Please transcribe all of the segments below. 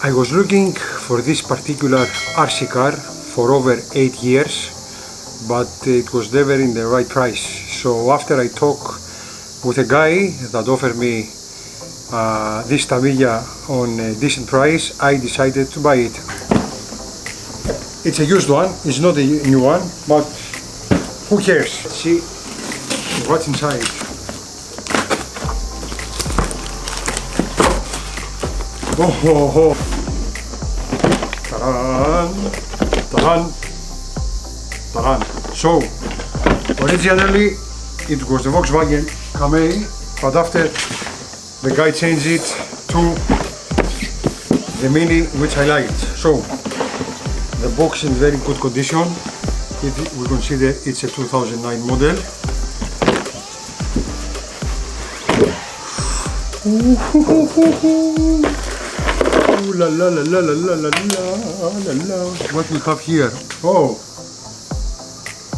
I was looking for this particular RC car for over 8 years, but it was never in the right price. So after I talked with a guy that offered me this Tamiya on a decent price, I decided to buy it. It's a used one, it's not a new one, but who cares? See what's inside. Oh. Ta-da! So, originally it was the Volkswagen Camry, but after the guy changed it to the Mini, which I liked. So, the box in very good condition. If we consider it's a 2009 model. Ooh, la la la la la la la la la. What we have here? Oh,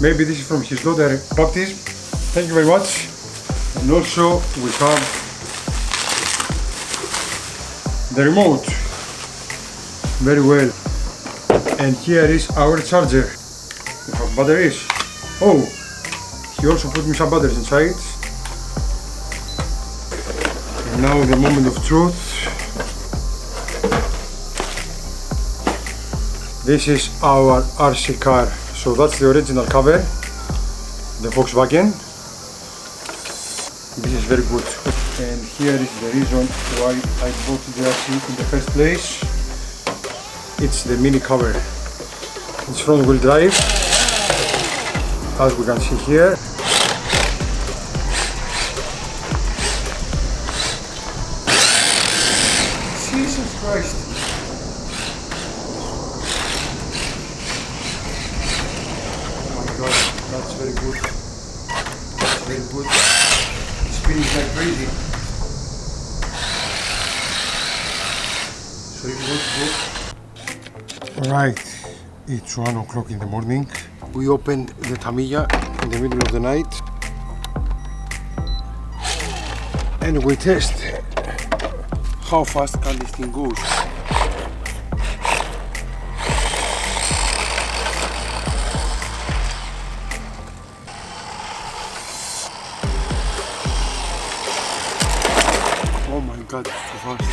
maybe this is from his daughter baptism. Thank you very much. And also we have the remote. Very well. And here is our charger. We have batteries. Oh, he also put me some batteries inside. And now the moment of truth. This is our RC car. So that's the original cover, the Volkswagen. This is very good. And here is the reason why I bought the RC in the first place. It's the Mini cover. It's front wheel drive, as we can see here. Jesus Christ! That's very good. That's very good. It's spinning like crazy. So if you want to go. Alright, it's 1 o'clock in the morning. We opened the Tamiya in the middle of the night. And we test how fast can this thing goes. Oh my god, it's too fast.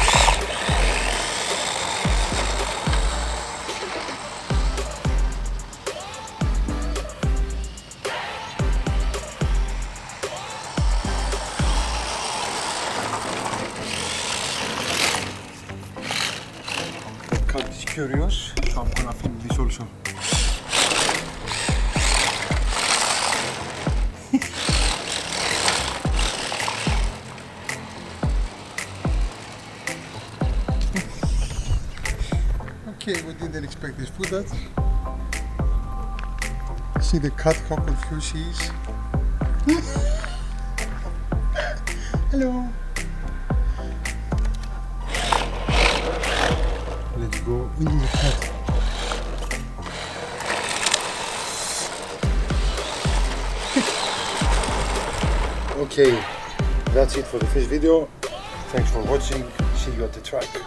The cat is curious, so I'm gonna film this also. Okay, we didn't expect this footage. See the cat, how confused she is. Hello. Let's go into the cat. Okay, that's it for the first video. Thanks for watching. See you at the track.